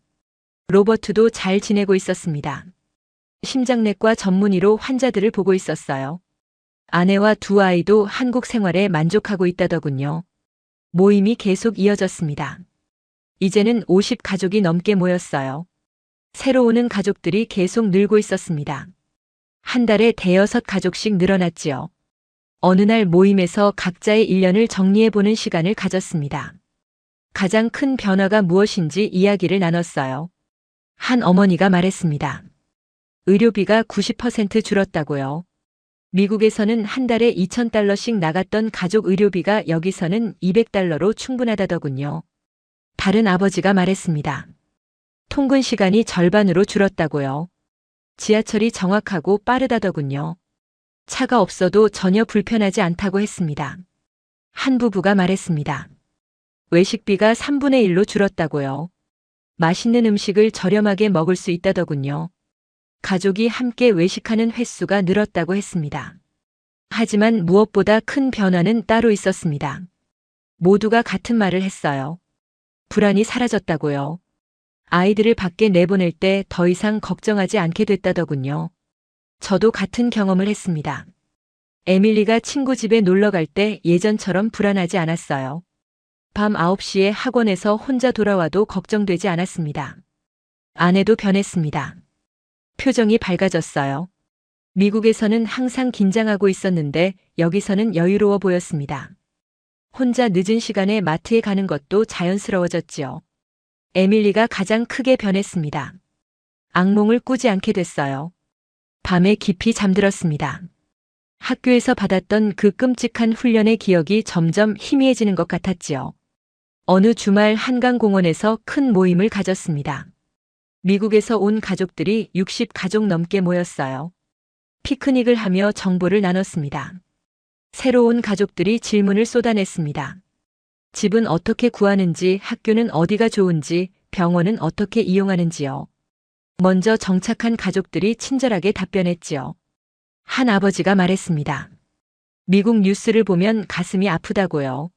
S1: 로버트도 잘 지내고 있었습니다. 심장내과 전문의로 환자들을 보고 있었어요. 아내와 두 아이도 한국 생활에 만족하고 있다더군요. 모임이 계속 이어졌습니다. 이제는 50 가족이 넘게 모였어요. 새로 오는 가족들이 계속 늘고 있었습니다. 한 달에 대여섯 가족씩 늘어났지요. 어느 날 모임에서 각자의 일년을 정리해보는 시간을 가졌습니다. 가장 큰 변화가 무엇인지 이야기를 나눴어요. 한 어머니가 말했습니다. 의료비가 90% 줄었다고요. 미국에서는 한 달에 $2,000씩 나갔던 가족 의료비가 여기서는 $200로 충분하다더군요. 다른 아버지가 말했습니다. 통근 시간이 절반으로 줄었다고요. 지하철이 정확하고 빠르다더군요. 차가 없어도 전혀 불편하지 않다고 했습니다. 한 부부가 말했습니다. 외식비가 3분의 1로 줄었다고요. 맛있는 음식을 저렴하게 먹을 수 있다더군요. 가족이 함께 외식하는 횟수가 늘었다고 했습니다. 하지만 무엇보다 큰 변화는 따로 있었습니다. 모두가 같은 말을 했어요. 불안이 사라졌다고요. 아이들을 밖에 내보낼 때 더 이상 걱정하지 않게 됐다더군요. 저도 같은 경험을 했습니다. 에밀리가 친구 집에 놀러 갈 때 예전처럼 불안하지 않았어요. 밤 9시에 학원에서 혼자 돌아와도 걱정되지 않았습니다. 아내도 변했습니다. 표정이 밝아졌어요. 미국에서는 항상 긴장하고 있었는데 여기서는 여유로워 보였습니다. 혼자 늦은 시간에 마트에 가는 것도 자연스러워졌지요. 에밀리가 가장 크게 변했습니다. 악몽을 꾸지 않게 됐어요. 밤에 깊이 잠들었습니다. 학교에서 받았던 그 끔찍한 훈련의 기억이 점점 희미해지는 것 같았지요. 어느 주말 한강공원에서 큰 모임을 가졌습니다. 미국에서 온 가족들이 60 가족 넘게 모였어요. 피크닉을 하며 정보를 나눴습니다. 새로 온 가족들이 질문을 쏟아냈습니다. 집은 어떻게 구하는지, 학교는 어디가 좋은지, 병원은 어떻게 이용하는지요. 먼저 정착한 가족들이 친절하게 답변했지요. 한 아버지가 말했습니다. 미국 뉴스를 보면 가슴이 아프다고요.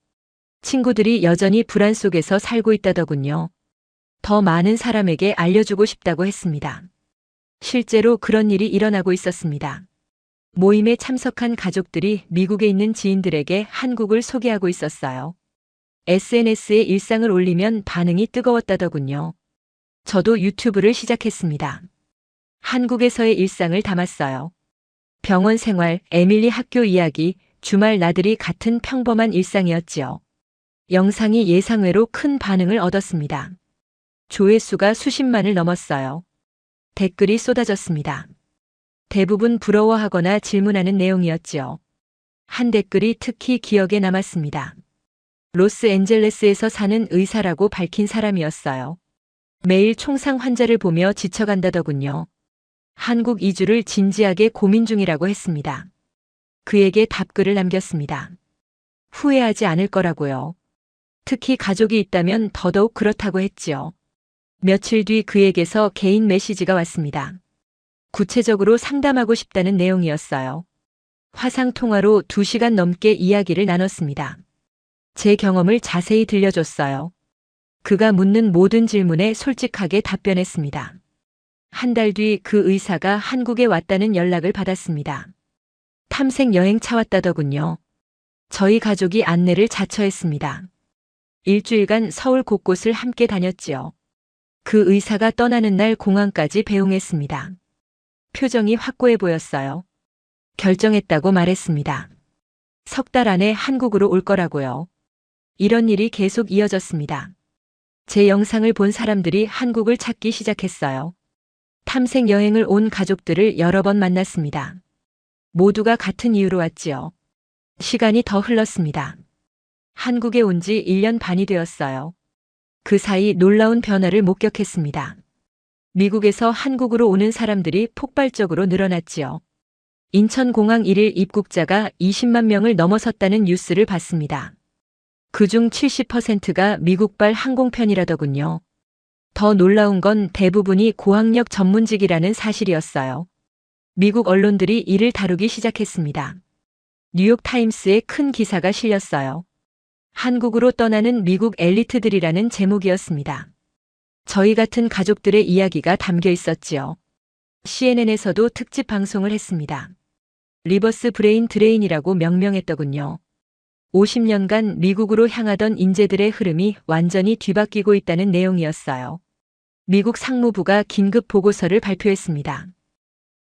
S1: 친구들이 여전히 불안 속에서 살고 있다더군요. 더 많은 사람에게 알려주고 싶다고 했습니다. 실제로 그런 일이 일어나고 있었습니다. 모임에 참석한 가족들이 미국에 있는 지인들에게 한국을 소개하고 있었어요. SNS에 일상을 올리면 반응이 뜨거웠다더군요. 저도 유튜브를 시작했습니다. 한국에서의 일상을 담았어요. 병원 생활, 에밀리 학교 이야기, 주말 나들이 같은 평범한 일상이었지요. 영상이 예상외로 큰 반응을 얻었습니다. 조회수가 수십만을 넘었어요. 댓글이 쏟아졌습니다. 대부분 부러워하거나 질문하는 내용이었지요. 한 댓글이 특히 기억에 남았습니다. 로스앤젤레스에서 사는 의사라고 밝힌 사람이었어요. 매일 총상 환자를 보며 지쳐간다더군요. 한국 이주를 진지하게 고민 중이라고 했습니다. 그에게 답글을 남겼습니다. 후회하지 않을 거라고요. 특히 가족이 있다면 더더욱 그렇다고 했지요. 며칠 뒤 그에게서 개인 메시지가 왔습니다. 구체적으로 상담하고 싶다는 내용이었어요. 화상통화로 2시간 넘게 이야기를 나눴습니다. 제 경험을 자세히 들려줬어요. 그가 묻는 모든 질문에 솔직하게 답변했습니다. 한 달 뒤 그 의사가 한국에 왔다는 연락을 받았습니다. 탐색 여행 차 왔다더군요. 저희 가족이 안내를 자처했습니다. 일주일간 서울 곳곳을 함께 다녔지요. 그 의사가 떠나는 날 공항까지 배웅했습니다. 표정이 확고해 보였어요. 결정했다고 말했습니다. 3달 안에 한국으로 올 거라고요. 이런 일이 계속 이어졌습니다. 제 영상을 본 사람들이 한국을 찾기 시작했어요. 탐색 여행을 온 가족들을 여러 번 만났습니다. 모두가 같은 이유로 왔지요. 시간이 더 흘렀습니다. 한국에 온 지 1년 반이 되었어요. 그 사이 놀라운 변화를 목격했습니다. 미국에서 한국으로 오는 사람들이 폭발적으로 늘어났지요. 인천공항 1일 입국자가 20만 명을 넘어섰다는 뉴스를 봤습니다. 그중 70%가 미국발 항공편이라더군요. 더 놀라운 건 대부분이 고학력 전문직이라는 사실이었어요. 미국 언론들이 이를 다루기 시작했습니다. 뉴욕타임스에 큰 기사가 실렸어요. 한국으로 떠나는 미국 엘리트들이라는 제목이었습니다. 저희 같은 가족들의 이야기가 담겨 있었지요. CNN에서도 특집 방송을 했습니다. 리버스 브레인 드레인이라고 명명했더군요. 50년간 미국으로 향하던 인재들의 흐름이 완전히 뒤바뀌고 있다는 내용이었어요. 미국 상무부가 긴급 보고서를 발표했습니다.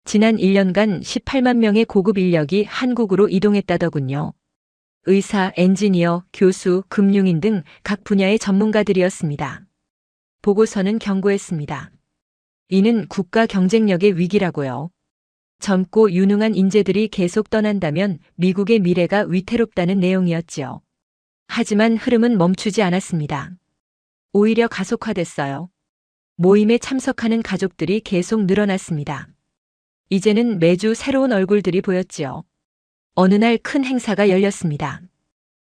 S1: 지난 1년간 18만 명의 고급 인력이 한국으로 이동했다더군요. 의사, 엔지니어, 교수, 금융인 등 각 분야의 전문가들이었습니다. 보고서는 경고했습니다. 이는 국가 경쟁력의 위기라고요. 젊고 유능한 인재들이 계속 떠난다면 미국의 미래가 위태롭다는 내용이었지요. 하지만 흐름은 멈추지 않았습니다. 오히려 가속화됐어요. 모임에 참석하는 가족들이 계속 늘어났습니다. 이제는 매주 새로운 얼굴들이 보였지요. 어느 날 큰 행사가 열렸습니다.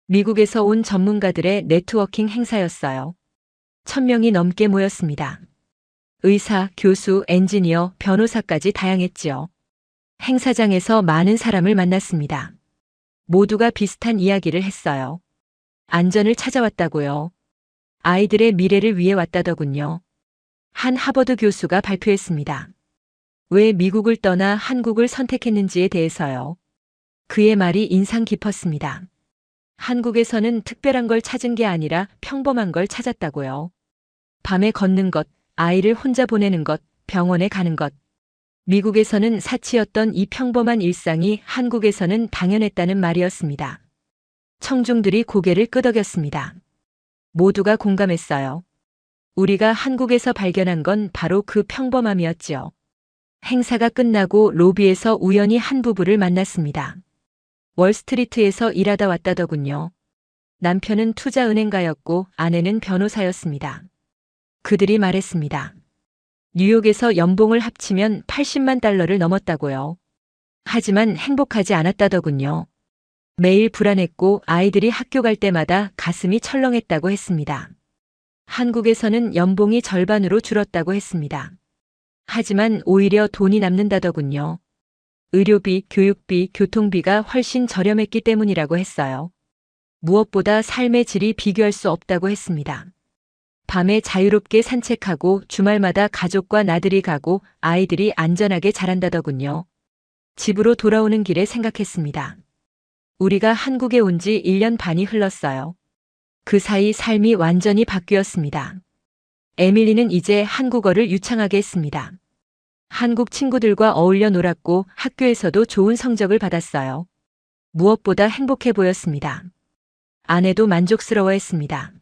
S1: 미국에서 온 전문가들의 네트워킹 행사였어요. 1000명이 넘게 모였습니다. 의사, 교수, 엔지니어, 변호사까지 다양했지요. 행사장에서 많은 사람을 만났습니다. 모두가 비슷한 이야기를 했어요. 안전을 찾아왔다고요. 아이들의 미래를 위해 왔다더군요. 한 하버드 교수가 발표했습니다. 왜 미국을 떠나 한국을 선택했는지에 대해서요. 그의 말이 인상 깊었습니다. 한국에서는 특별한 걸 찾은 게 아니라 평범한 걸 찾았다고요. 밤에 걷는 것, 아이를 혼자 보내는 것, 병원에 가는 것. 미국에서는 사치였던 이 평범한 일상이 한국에서는 당연했다는 말이었습니다. 청중들이 고개를 끄덕였습니다. 모두가 공감했어요. 우리가 한국에서 발견한 건 바로 그 평범함이었지요. 행사가 끝나고 로비에서 우연히 한 부부를 만났습니다. 월스트리트에서 일하다 왔다더군요. 남편은 투자은행가였고 아내는 변호사였습니다. 그들이 말했습니다. 뉴욕에서 연봉을 합치면 80만 달러를 넘었다고요. 하지만 행복하지 않았다더군요. 매일 불안했고 아이들이 학교 갈 때마다 가슴이 철렁했다고 했습니다. 한국에서는 연봉이 절반으로 줄었다고 했습니다. 하지만 오히려 돈이 남는다더군요. 의료비, 교육비, 교통비가 훨씬 저렴했기 때문이라고 했어요. 무엇보다 삶의 질이 비교할 수 없다고 했습니다. 밤에 자유롭게 산책하고 주말마다 가족과 나들이 가고 아이들이 안전하게 자란다더군요. 집으로 돌아오는 길에 생각했습니다. 우리가 한국에 온 지 1년 반이 흘렀어요. 그 사이 삶이 완전히 바뀌었습니다. 에밀리는 이제 한국어를 유창하게 했습니다. 한국 친구들과 어울려 놀았고 학교에서도 좋은 성적을 받았어요. 무엇보다 행복해 보였습니다. 아내도 만족스러워했습니다.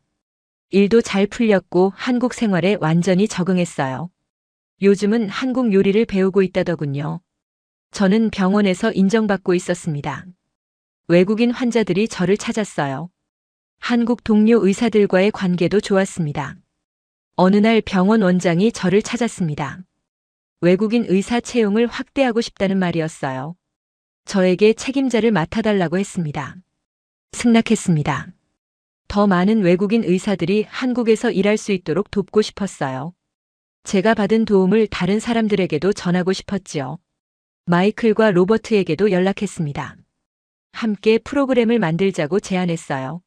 S1: 일도 잘 풀렸고 한국 생활에 완전히 적응했어요. 요즘은 한국 요리를 배우고 있다더군요. 저는 병원에서 인정받고 있었습니다. 외국인 환자들이 저를 찾았어요. 한국 동료 의사들과의 관계도 좋았습니다. 어느 날 병원 원장이 저를 찾았습니다. 외국인 의사 채용을 확대하고 싶다는 말이었어요. 저에게 책임자를 맡아달라고 했습니다. 승낙했습니다. 더 많은 외국인 의사들이 한국에서 일할 수 있도록 돕고 싶었어요. 제가 받은 도움을 다른 사람들에게도 전하고 싶었지요. 마이클과 로버트에게도 연락했습니다. 함께 프로그램을 만들자고 제안했어요.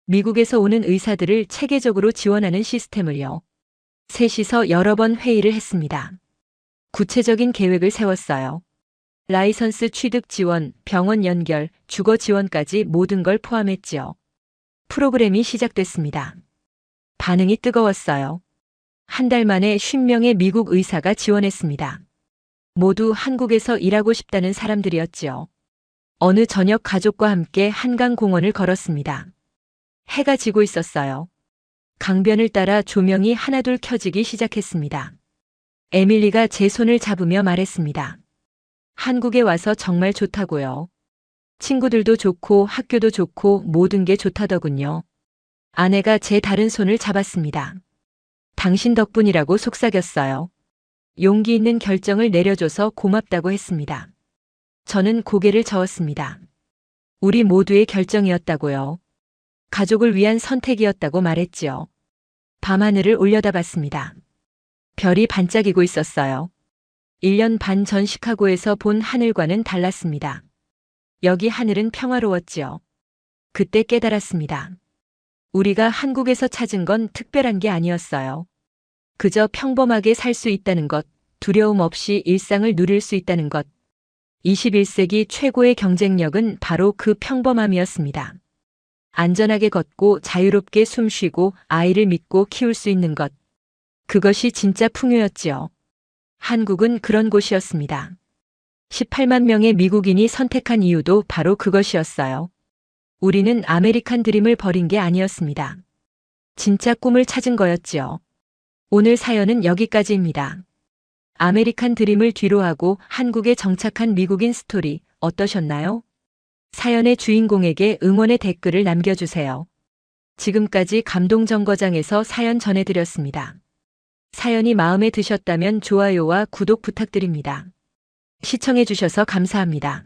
S1: 미국에서 오는 의사들을 체계적으로 지원하는 시스템을요. 셋이서 여러 번 회의를 했습니다. 구체적인 계획을 세웠어요. 라이선스 취득 지원, 병원 연결, 주거 지원까지 모든 걸 포함했지요. 프로그램이 시작됐습니다. 반응이 뜨거웠어요. 한 달 만에 50명의 미국 의사가 지원했습니다. 모두 한국에서 일하고 싶다는 사람들이었지요. 어느 저녁 가족과 함께 한강 공원을 걸었습니다. 해가 지고 있었어요. 강변을 따라 조명이 하나둘 켜지기 시작했습니다. 에밀리가 제 손을 잡으며 말했습니다. 한국에 와서 정말 좋다고요. 친구들도 좋고 학교도 좋고 모든 게 좋다더군요. 아내가 제 다른 손을 잡았습니다. 당신 덕분이라고 속삭였어요. 용기 있는 결정을 내려줘서 고맙다고 했습니다. 저는 고개를 저었습니다. 우리 모두의 결정이었다고요. 가족을 위한 선택이었다고 말했지요. 밤하늘을 올려다봤습니다. 별이 반짝이고 있었어요. 1년 반 전 시카고에서 본 하늘과는 달랐습니다. 여기 하늘은 평화로웠지요. 그때 깨달았습니다. 우리가 한국에서 찾은 건 특별한 게 아니었어요. 그저 평범하게 살 수 있다는 것, 두려움 없이 일상을 누릴 수 있다는 것. 21세기 최고의 경쟁력은 바로 그 평범함이었습니다. 안전하게 걷고 자유롭게 숨쉬고 아이를 믿고 키울 수 있는 것. 그것이 진짜 풍요였지요. 한국은 그런 곳이었습니다. 18만 명의 미국인이 선택한 이유도 바로 그것이었어요. 우리는 아메리칸 드림을 버린 게 아니었습니다. 진짜 꿈을 찾은 거였지요. 오늘 사연은 여기까지입니다. 아메리칸 드림을 뒤로하고 한국에 정착한 미국인 스토리 어떠셨나요? 사연의 주인공에게 응원의 댓글을 남겨주세요. 지금까지 감동정거장에서 사연 전해드렸습니다. 사연이 마음에 드셨다면 좋아요와 구독 부탁드립니다. 시청해주셔서 감사합니다.